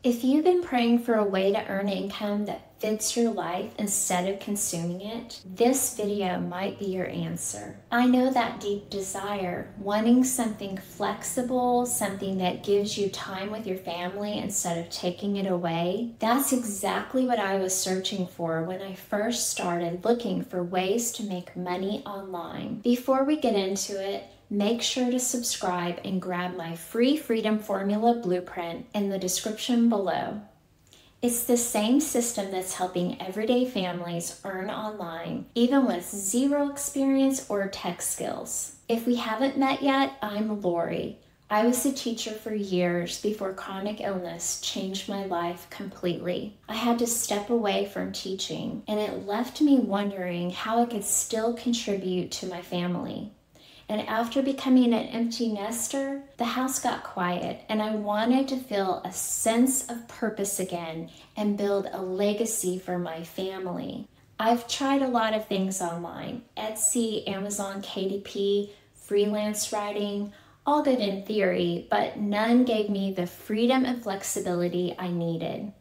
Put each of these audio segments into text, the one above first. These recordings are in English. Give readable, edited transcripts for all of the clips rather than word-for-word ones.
If you've been praying for a way to earn income that fits your life instead of consuming it, this video might be your answer. I know that deep desire, wanting something flexible, something that gives you time with your family instead of taking it away. That's exactly what I was searching for when I first started looking for ways to make money online. Before we get into it, make sure to subscribe and grab my free Freedom Formula blueprint in the description below. It's the same system that's helping everyday families earn online, even with zero experience or tech skills. If we haven't met yet, I'm Lori. I was a teacher for years before chronic illness changed my life completely. I had to step away from teaching, and it left me wondering how I could still contribute to my family. And after becoming an empty nester, the house got quiet and I wanted to feel a sense of purpose again and build a legacy for my family. I've tried a lot of things online: Etsy, Amazon, KDP, freelance writing, all good in theory, but none gave me the freedom and flexibility I needed.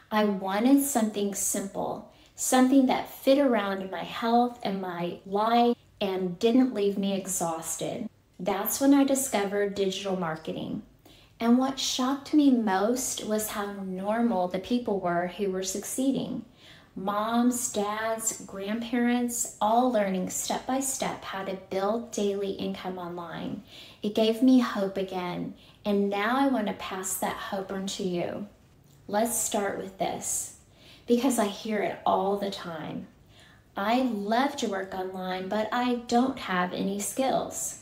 I wanted something simple, something that fit around my health and my life and didn't leave me exhausted. That's when I discovered digital marketing. And what shocked me most was how normal the people were who were succeeding. Moms, dads, grandparents, all learning step by step how to build daily income online. It gave me hope again, and now I want to pass that hope on to you. Let's start with this, because I hear it all the time. I love to work online, but I don't have any skills.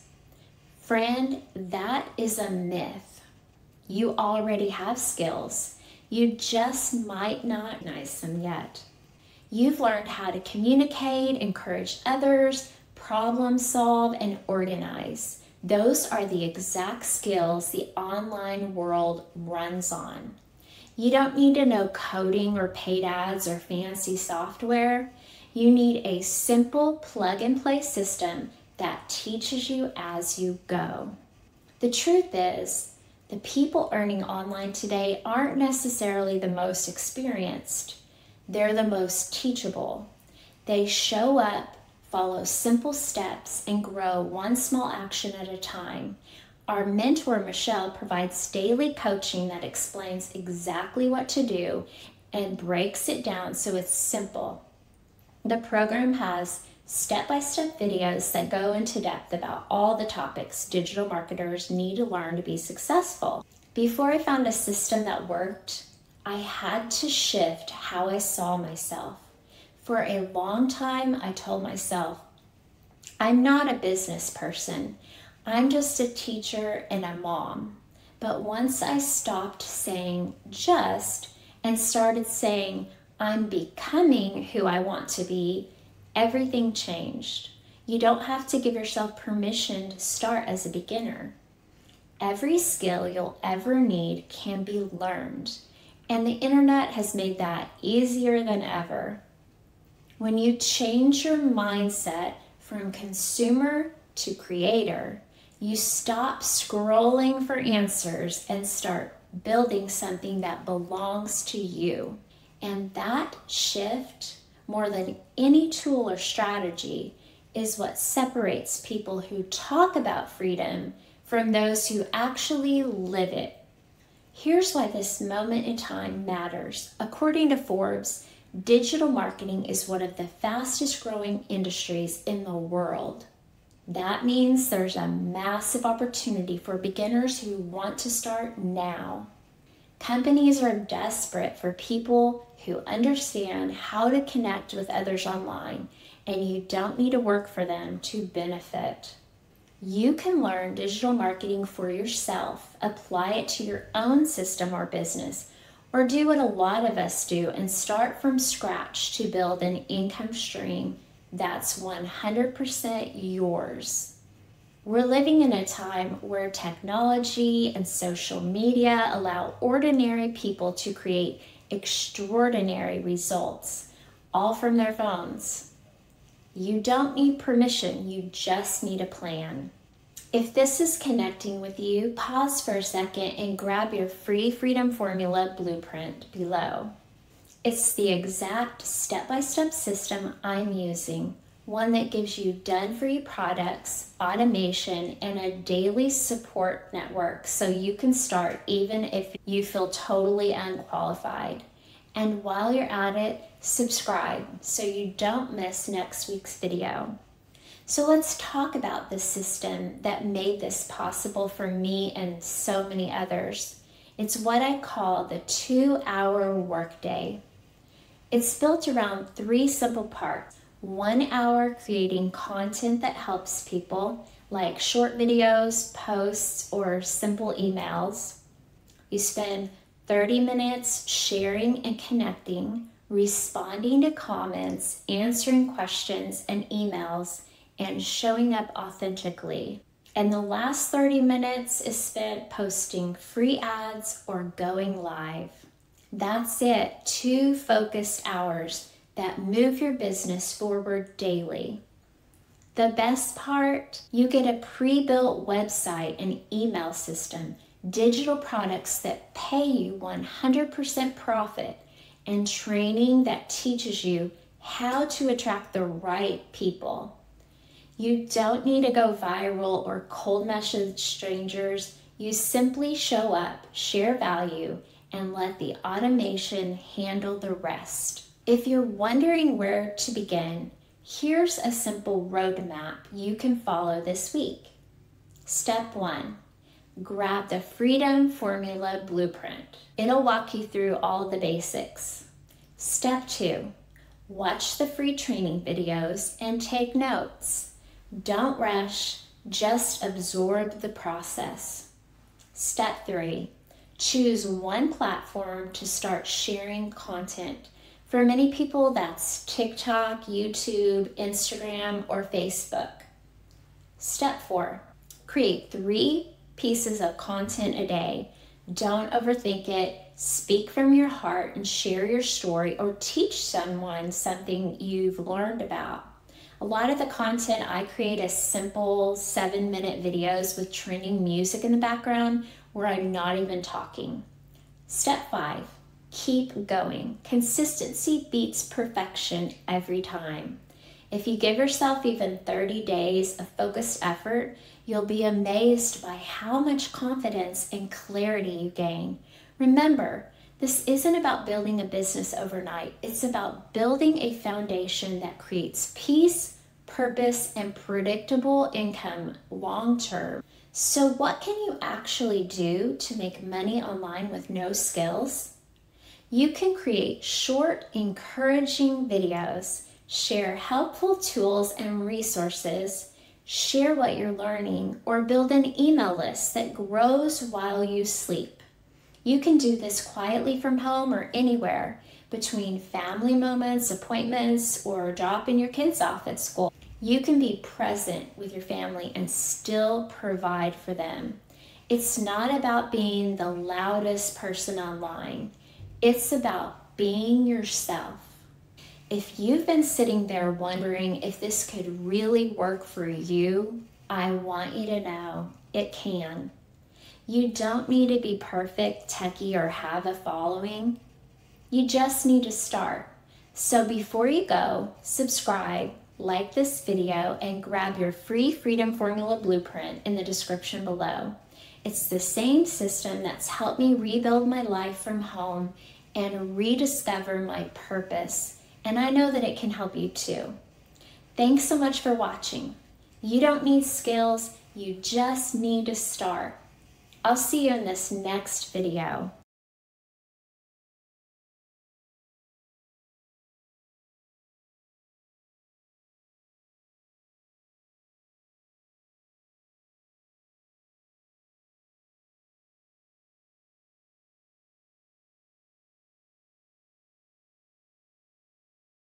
Friend, that is a myth. You already have skills. You just might not recognize them yet. You've learned how to communicate, encourage others, problem solve, and organize. Those are the exact skills the online world runs on. You don't need to know coding or paid ads or fancy software. You need a simple plug-and-play system that teaches you as you go. The truth is, the people earning online today aren't necessarily the most experienced. They're the most teachable. They show up, follow simple steps, and grow one small action at a time. Our mentor, Michelle, provides daily coaching that explains exactly what to do and breaks it down so it's simple. The program has step-by-step videos that go into depth about all the topics digital marketers need to learn to be successful. Before I found a system that worked, I had to shift how I saw myself. For a long time, I told myself, I'm not a business person. I'm just a teacher and a mom. But once I stopped saying just and started saying, I'm becoming who I want to be, everything changed. You don't have to give yourself permission to start as a beginner. Every skill you'll ever need can be learned, and the internet has made that easier than ever. When you change your mindset from consumer to creator, you stop scrolling for answers and start building something that belongs to you. And that shift, more than any tool or strategy, is what separates people who talk about freedom from those who actually live it. Here's why this moment in time matters. According to Forbes, digital marketing is one of the fastest growing industries in the world. That means there's a massive opportunity for beginners who want to start now. Companies are desperate for people who understand how to connect with others online, and you don't need to work for them to benefit. You can learn digital marketing for yourself, apply it to your own system or business, or do what a lot of us do and start from scratch to build an income stream that's 100% yours. We're living in a time where technology and social media allow ordinary people to create extraordinary results, all from their phones. You don't need permission, you just need a plan. If this is connecting with you, pause for a second and grab your free Freedom Formula blueprint below. It's the exact step-by-step system I'm using, one that gives you done-for-you products, automation, and a daily support network so you can start even if you feel totally unqualified. And while you're at it, subscribe so you don't miss next week's video. So let's talk about the system that made this possible for me and so many others. It's what I call the 2-hour workday. It's built around 3 simple parts. 1 hour creating content that helps people, like short videos, posts, or simple emails. You spend 30 minutes sharing and connecting, responding to comments, answering questions and emails, and showing up authentically. And the last 30 minutes is spent posting free ads or going live. That's it, 2 focused hours that move your business forward daily. The best part, you get a pre-built website and email system, digital products that pay you 100% profit, and training that teaches you how to attract the right people. You don't need to go viral or cold message strangers. You simply show up, share value, and let the automation handle the rest. If you're wondering where to begin, here's a simple roadmap you can follow this week. Step 1, grab the Freedom Formula blueprint. It'll walk you through all the basics. Step 2, watch the free training videos and take notes. Don't rush, just absorb the process. Step 3, choose one platform to start sharing content. For many people, that's TikTok, YouTube, Instagram, or Facebook. Step 4, create 3 pieces of content a day. Don't overthink it. Speak from your heart and share your story or teach someone something you've learned about. A lot of the content I create is simple 7-minute videos with trending music in the background where I'm not even talking. Step 5, keep going. Consistency beats perfection every time. If you give yourself even 30 days of focused effort, you'll be amazed by how much confidence and clarity you gain. Remember, this isn't about building a business overnight. It's about building a foundation that creates peace, purpose, and predictable income long-term. So what can you actually do to make money online with no skills? You can create short, encouraging videos, share helpful tools and resources, share what you're learning, or build an email list that grows while you sleep. You can do this quietly from home or anywhere, between family moments, appointments, or dropping your kids off at school. You can be present with your family and still provide for them. It's not about being the loudest person online. It's about being yourself. If you've been sitting there wondering if this could really work for you, I want you to know it can. You don't need to be perfect, techie, or have a following. You just need to start. So before you go, subscribe, like this video, and grab your free Freedom Formula blueprint in the description below. It's the same system that's helped me rebuild my life from home and rediscover my purpose. And I know that it can help you too. Thanks so much for watching. You don't need skills, you just need to start. I'll see you in this next video.